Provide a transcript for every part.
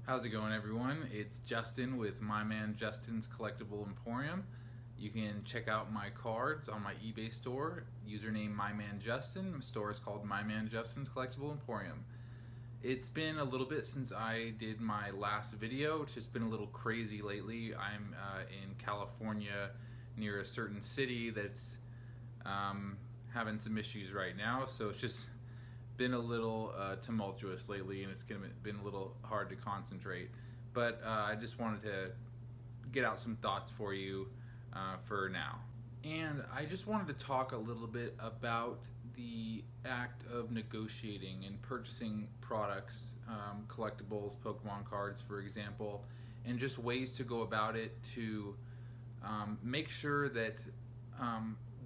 How's it going, everyone? It's Justin with MyManJustin's Collectible Emporium. You can check out my cards on my eBay store. Username MyManJustin. Store is called MyManJustin's Collectible Emporium. It's been a little bit since I did my last video. It's just been a little crazy lately. I'm in California near a certain city that's having some issues right now, so it's just been a little tumultuous lately, and it's been a little hard to concentrate. But I just wanted to get out some thoughts for you for now. And I just wanted to talk a little bit about the act of negotiating and purchasing products, collectibles, Pokemon cards, for example, and just ways to go about it to make sure that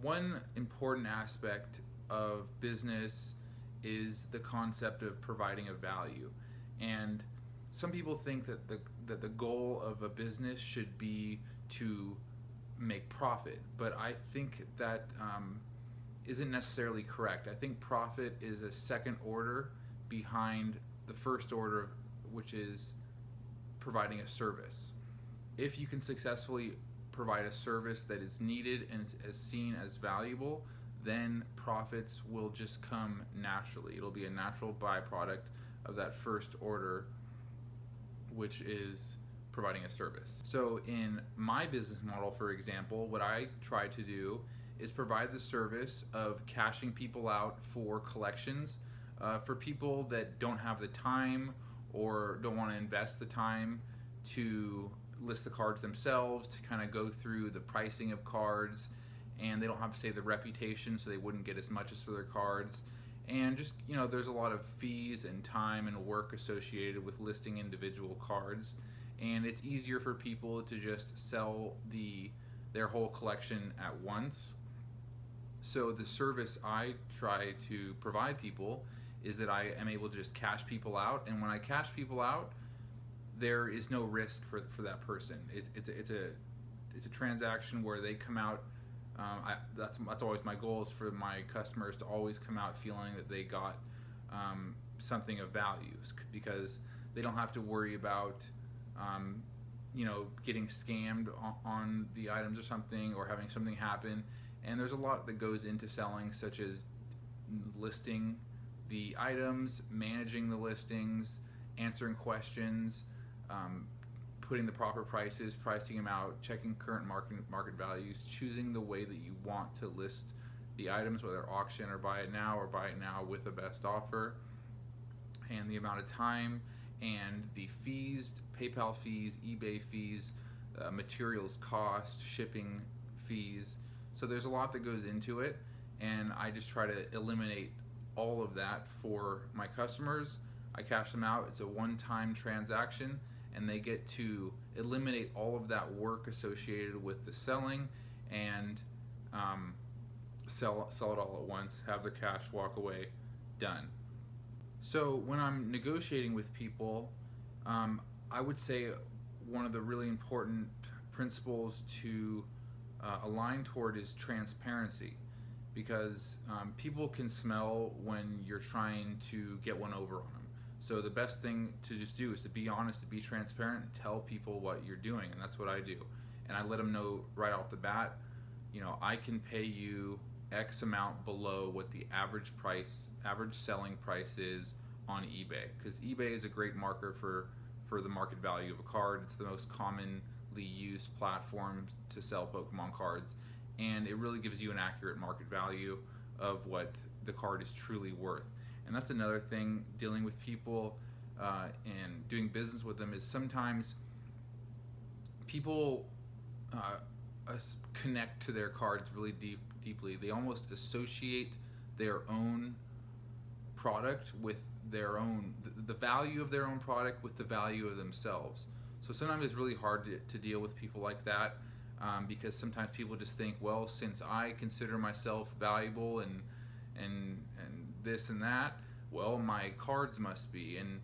one important aspect of business is the concept of providing a value. And some people think that the goal of a business should be to make profit, but I think that isn't necessarily correct. I think profit is a second order behind the first order, which is providing a service. If you can successfully provide a service that is needed and is seen as valuable, then profits will just come naturally. It'll be a natural byproduct of that first order, which is providing a service. So in my business model, for example, what I try to do is provide the service of cashing people out for collections, for people that don't have the time or don't want to invest the time to list the cards themselves, to kind of go through the pricing of cards, and they don't have to say the reputation, so they wouldn't get as much as for their cards. And just, there's a lot of fees and time and work associated with listing individual cards, and it's easier for people to just sell their whole collection at once. So the service I try to provide people is that I am able to just cash people out, and when I cash people out, there is no risk for that person. It's a transaction where they come out. That's always my goal, is for my customers to always come out feeling that they got something of value, because they don't have to worry about getting scammed on the items or something, or having something happen. And there's a lot that goes into selling, such as listing the items, managing the listings, answering questions, putting the proper prices, pricing them out, checking current market values, choosing the way that you want to list the items, whether auction or buy it now with the best offer, and the amount of time, and the fees, PayPal fees, eBay fees, materials cost, shipping fees. So there's a lot that goes into it, and I just try to eliminate all of that for my customers. I cash them out. It's a one-time transaction, and they get to eliminate all of that work associated with the selling, and sell it all at once, have the cash, walk away, done. So when I'm negotiating with people, I would say one of the really important principles to align toward is transparency, because people can smell when you're trying to get one over on them. So the best thing to just do is to be honest, to be transparent, and tell people what you're doing, and that's what I do. And I let them know right off the bat, I can pay you X amount below what the average selling price is on eBay, because eBay is a great marker for the market value of a card. It's the most commonly used platform to sell Pokemon cards, and it really gives you an accurate market value of what the card is truly worth. And that's another thing, dealing with people and doing business with them, is sometimes people connect to their cards really deeply. They almost associate their own product with the value of their own product with the value of themselves. So sometimes it's really hard to deal with people like that, because sometimes people just think, well, since I consider myself valuable and this and that, well, my cards must be. And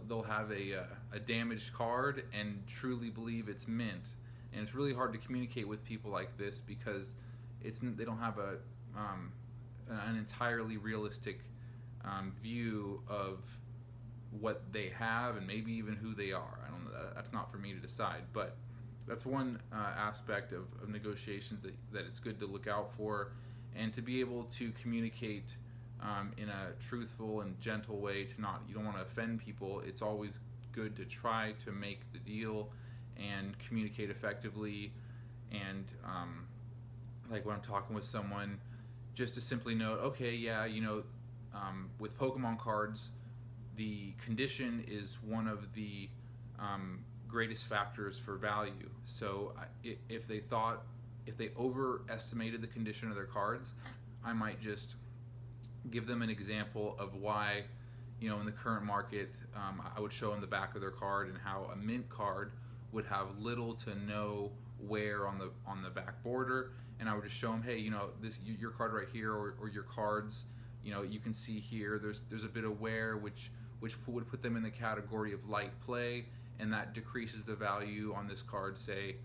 they'll have a damaged card and truly believe it's mint. And it's really hard to communicate with people like this, because they don't have an entirely realistic view of what they have and maybe even who they are. I don't know. That's not for me to decide, but that's one aspect of negotiations that it's good to look out for, and to be able to communicate in a truthful and gentle way. You don't want to offend people. It's always good to try to make the deal and communicate effectively. And like when I'm talking with someone, just to simply note, okay, yeah, with Pokemon cards, the condition is one of the greatest factors for value. So if they overestimated the condition of their cards, I might just give them an example of why, in the current market, I would show them the back of their card and how a mint card would have little to no wear on the back border, and I would just show them, hey, your card right here, or your cards, you can see here there's a bit of wear which would put them in the category of light play, and that decreases the value on this card, say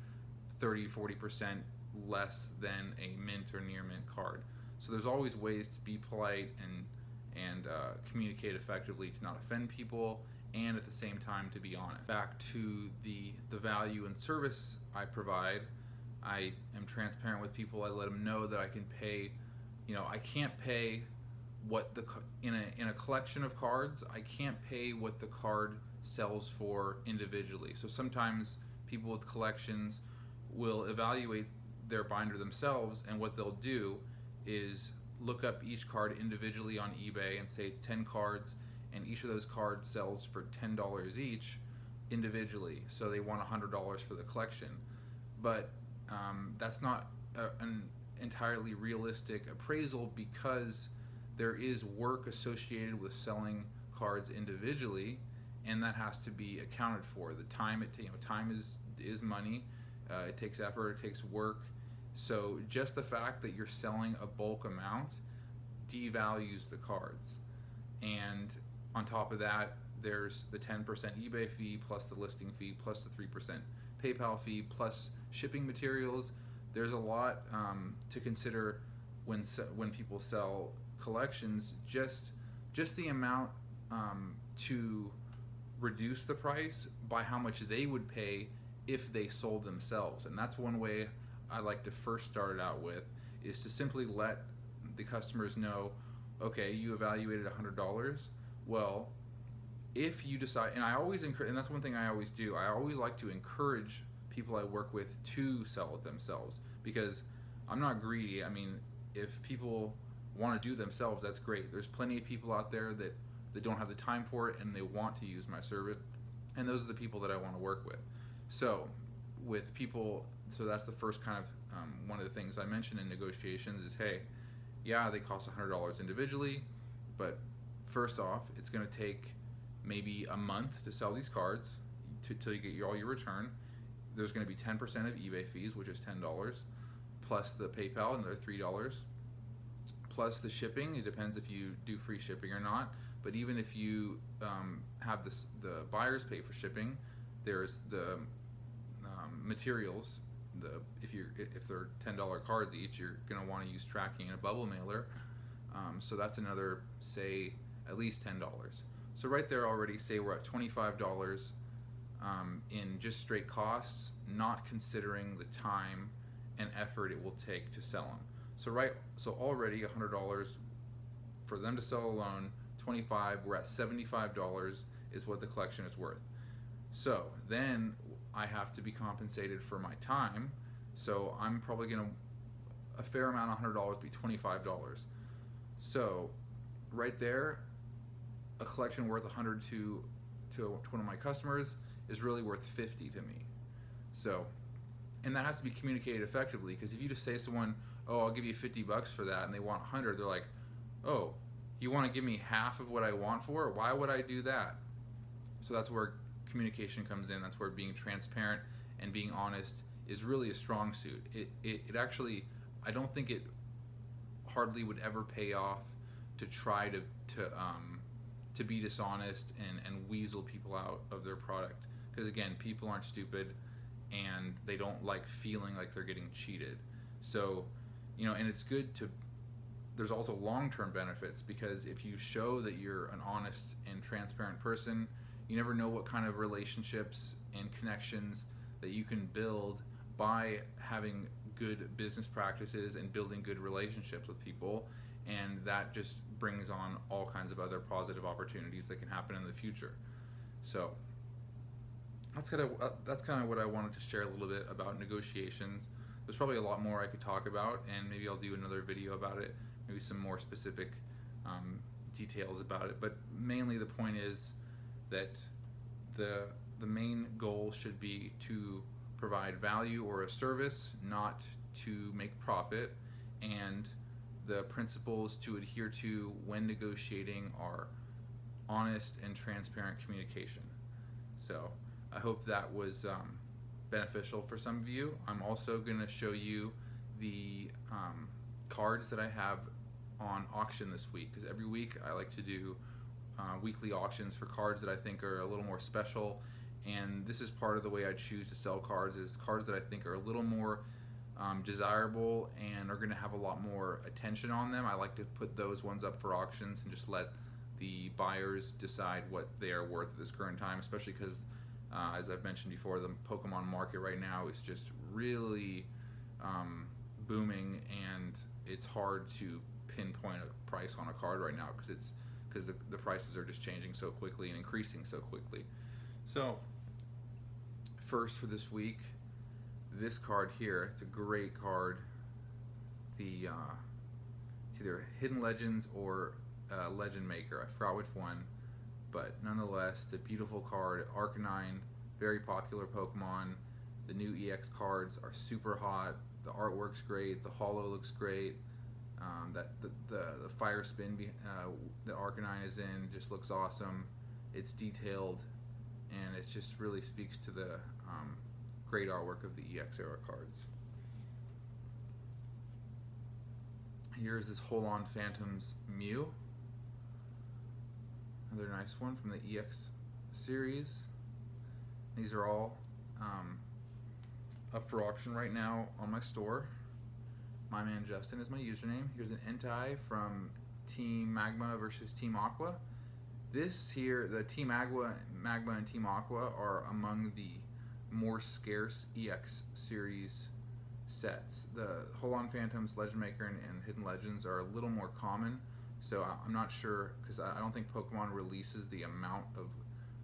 30-40% less than a mint or near mint card. So there's always ways to be polite and communicate effectively to not offend people, and at the same time to be honest. Back to the value and service I provide, I am transparent with people. I let them know that I can pay, I can't pay what in a collection of cards, I can't pay what the card sells for individually. So sometimes people with collections will evaluate their binder themselves, and what they'll do is look up each card individually on eBay and say it's 10 cards, and each of those cards sells for $10 each individually, so they want $100 for the collection. But that's not an entirely realistic appraisal, because there is work associated with selling cards individually, and that has to be accounted for. The time time is money. It takes effort. It takes work. So just the fact that you're selling a bulk amount devalues the cards. And on top of that, there's the 10% eBay fee, plus the listing fee, plus the 3% PayPal fee, plus shipping materials. There's a lot to consider when people sell collections. Just the amount to reduce the price by how much they would pay if they sold themselves. And that's one way I like to first start it out with, is to simply let the customers know, okay, you evaluated $100. Well, if you decide, and I always encourage, and that's one thing I always do, I always like to encourage people I work with to sell it themselves, because I'm not greedy. I mean, if people want to do themselves, that's great. There's plenty of people out there that don't have the time for it and they want to use my service, and those are the people that I want to work with. So with people, so that's the first kind of one of the things I mentioned in negotiations is, hey, yeah, they cost $100 individually, but first off, it's going to take maybe a month to sell these cards till you get all your return. There's going to be 10% of eBay fees, which is $10, plus the PayPal, another $3, plus the shipping. It depends if you do free shipping or not, but even if you have the buyers pay for shipping, there's the materials. If they're $10 cards each, you're going to want to use tracking and a bubble mailer. So that's another, say, at least $10. So right there already, say we're at $25 in just straight costs, not considering the time and effort it will take to sell them. So already $100 for them to sell alone. $25, we're at $75 is what the collection is worth. So then I have to be compensated for my time. So I'm probably going to, a fair amount of $100 be $25. So right there, a collection worth $100 to one of my customers is really worth $50 to me. So, and that has to be communicated effectively, because if you just say to someone, oh, I'll give you $50 for that, and they want 100, they're like, oh, you want to give me half of what I want for it? Why would I do that? So that's where communication comes in. That's where being transparent and being honest is really a strong suit. It actually, I don't think it hardly would ever pay off to try to be dishonest and weasel people out of their product, because again, people aren't stupid and they don't like feeling like they're getting cheated. So, and it's good to there's also long-term benefits, because if you show that you're an honest and transparent person, you never know what kind of relationships and connections that you can build by having good business practices and building good relationships with people, and that just brings on all kinds of other positive opportunities that can happen in the future. So that's kind of what I wanted to share a little bit about negotiations. There's probably a lot more I could talk about, and maybe I'll do another video about it, maybe some more specific details about it. But mainly the point is that the main goal should be to provide value or a service, not to make profit, and the principles to adhere to when negotiating are honest and transparent communication. So I hope that was beneficial for some of you. I'm also going to show you the cards that I have on auction this week, because every week I like to do weekly auctions for cards that I think are a little more special, and this is part of the way I choose to sell cards, is cards that I think are a little more desirable and are going to have a lot more attention on them. I like to put those ones up for auctions and just let the buyers decide what they are worth at this current time, especially because as I've mentioned before, the Pokemon market right now is just really booming, and it's hard to pinpoint a price on a card right now because the prices are just changing so quickly and increasing so quickly. So first for this week, this card here, it's a great card. It's either Hidden Legends or Legend Maker, I forgot which one, but nonetheless it's a beautiful card. Arcanine, very popular Pokemon. The new EX cards are super hot, the artwork's great, the holo looks great. The fire spin that Arcanine is in just looks awesome. It's detailed, and it just really speaks to the great artwork of the EX era cards. Here's this Hold-On Phantoms Mew, another nice one from the EX series. These are all up for auction right now on my store. MyManJustin is my username. Here's an Entei from Team Magma versus Team Aqua. This here, the Team Magma and Team Aqua are among the more scarce EX series sets. The Hold-On Phantoms, Legend Maker, and Hidden Legends are a little more common, so I'm not sure, because I don't think Pokemon releases the amount of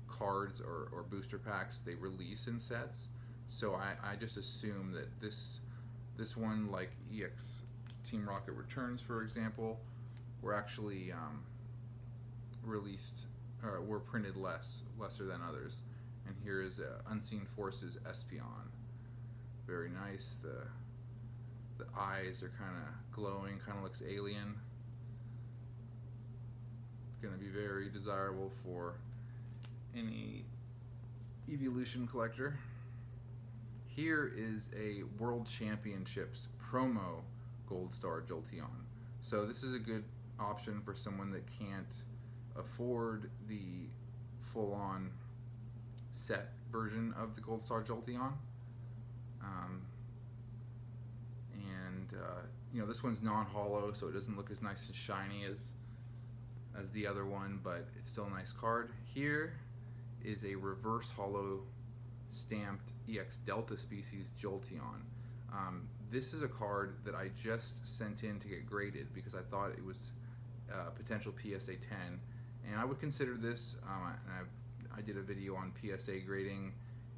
cards or booster packs they release in sets, so I just assume that this one, like EX Team Rocket Returns, for example, were actually released, or were printed lesser than others. And here is Unseen Forces Espeon. Very nice. The eyes are kind of glowing, kind of looks alien. It's going to be very desirable for any evolution collector. Here is a World Championships promo Gold Star Jolteon. So this is a good option for someone that can't afford the full-on set version of the Gold Star Jolteon. This one's non-holo, so it doesn't look as nice and shiny as the other one, but it's still a nice card. Here is a reverse holo stamped EX Delta species Jolteon. This is a card that I just sent in to get graded because I thought it was potential PSA 10, and I would consider this, I did a video on PSA grading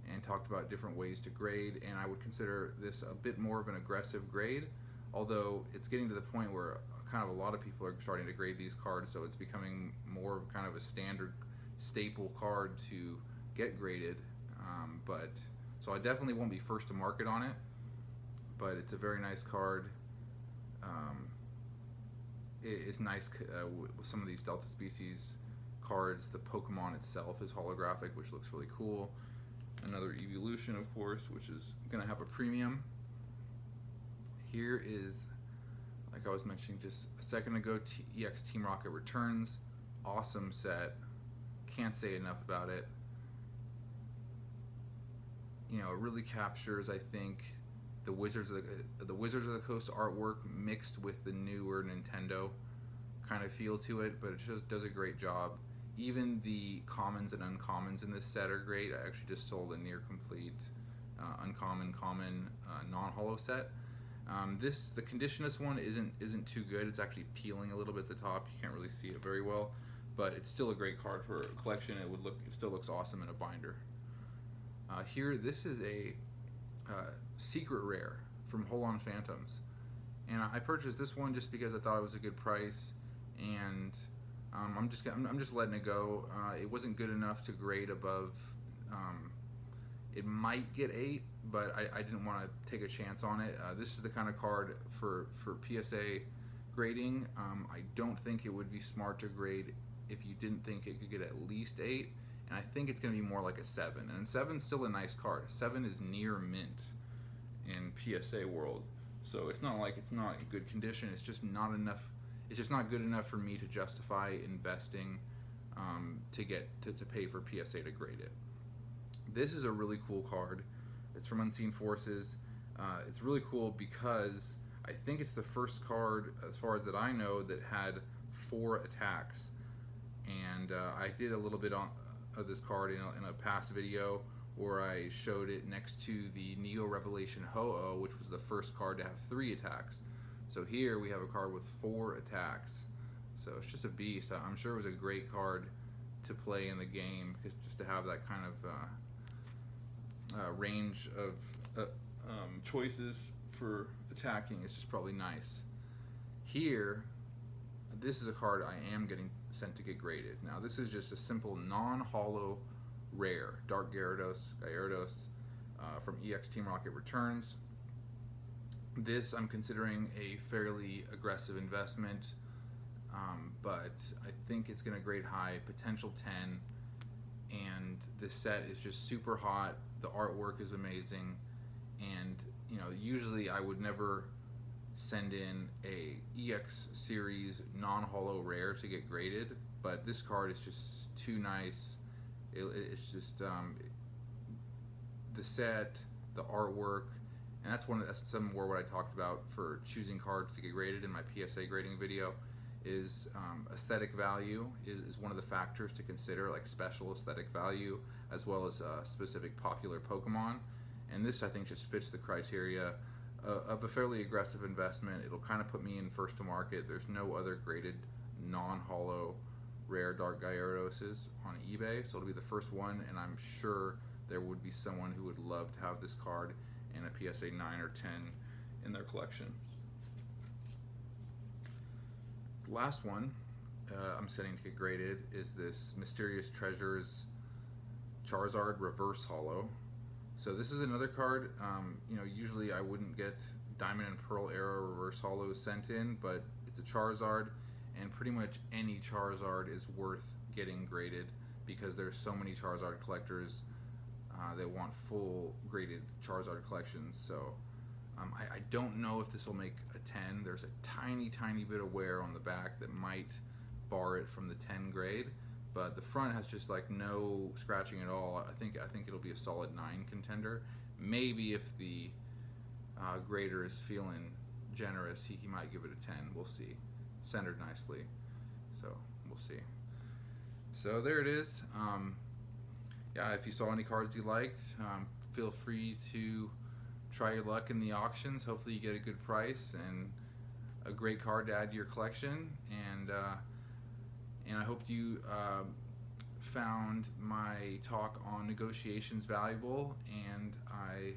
and talked about different ways to grade, and I would consider this a bit more of an aggressive grade, although it's getting to the point where kind of a lot of people are starting to grade these cards, so it's becoming more kind of a standard staple card to get graded. So I definitely won't be first to market on it, but it's a very nice card. It's nice with some of these Delta species cards. The Pokemon itself is holographic, which looks really cool. Another evolution, of course, which is going to have a premium. Here is, like I was mentioning just a second ago, EX Team Rocket Returns. Awesome set. Can't say enough about it. It really captures, I think, the Wizards of the Coast artwork mixed with the newer Nintendo kind of feel to it, but it just does a great job. Even the commons and uncommons in this set are great. I actually just sold a near complete uncommon, common, non-holo set. The condition of this one isn't too good. It's actually peeling a little bit at the top. You can't really see it very well, but it's still a great card for a collection. It still looks awesome in a binder. Here, this is a secret rare from Hold On Phantoms, and I purchased this one just because I thought it was a good price, and I'm just letting it go. It wasn't good enough to grade above. It might get 8, but I didn't want to take a chance on it. This is the kind of card for PSA grading. I don't think it would be smart to grade if you didn't think it could get at least 8, and I think it's going to be more like a 7. And 7's still a nice card. 7 is near mint in PSA world, so it's not like it's not in good condition. It's just not enough. It's just not good enough for me to justify investing to pay for PSA to grade it. This is a really cool card. It's from Unseen Forces. It's really cool because I think it's the first card, as far as that I know, that had 4 attacks. And I did a little bit of this card in a past video where I showed it next to the Neo Revelation Ho-Oh, which was the first card to have 3 attacks. So here we have a card with 4 attacks. So it's just a beast. I'm sure it was a great card to play in the game, because just to have that kind of range of choices for attacking is just probably nice. Here, this is a card I am getting sent to get graded. Now this is just a simple non-holo rare, Dark Gyarados from EX Team Rocket Returns. This I'm considering a fairly aggressive investment, but I think it's going to grade high, potential 10, and the set is just super hot. The artwork is amazing, and usually I would never send in a EX series non-holo rare to get graded, but this card is just too nice. It's just the set, the artwork, and that's some more what I talked about for choosing cards to get graded in my PSA grading video. Is aesthetic value is one of the factors to consider, like special aesthetic value, as well as specific popular Pokemon. And this, I think, just fits the criteria of a fairly aggressive investment. It'll kind of put me in first to market. There's no other graded non-holo rare Dark Gyarados on eBay, so it'll be the first one, and I'm sure there would be someone who would love to have this card in a PSA 9 or 10 in their collection. The last one I'm setting to get graded is this Mysterious Treasures Charizard Reverse Holo. So this is another card, usually I wouldn't get Diamond and Pearl era Reverse Holos sent in, but it's a Charizard, and pretty much any Charizard is worth getting graded because there's so many Charizard collectors that want full graded Charizard collections. So I don't know if this will make a 10. There's a tiny bit of wear on the back that might bar it from the 10 grade, but the front has just like no scratching at all. I think it'll be a solid 9 contender. Maybe if the grader is feeling generous, he might give it a 10. We'll see. It's centered nicely, so we'll see. So there it is. Yeah, if you saw any cards you liked, feel free to try your luck in the auctions. Hopefully you get a good price and a great card to add to your collection. And I hope you found my talk on negotiations valuable, and I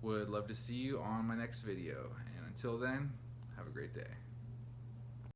would love to see you on my next video. And until then, have a great day.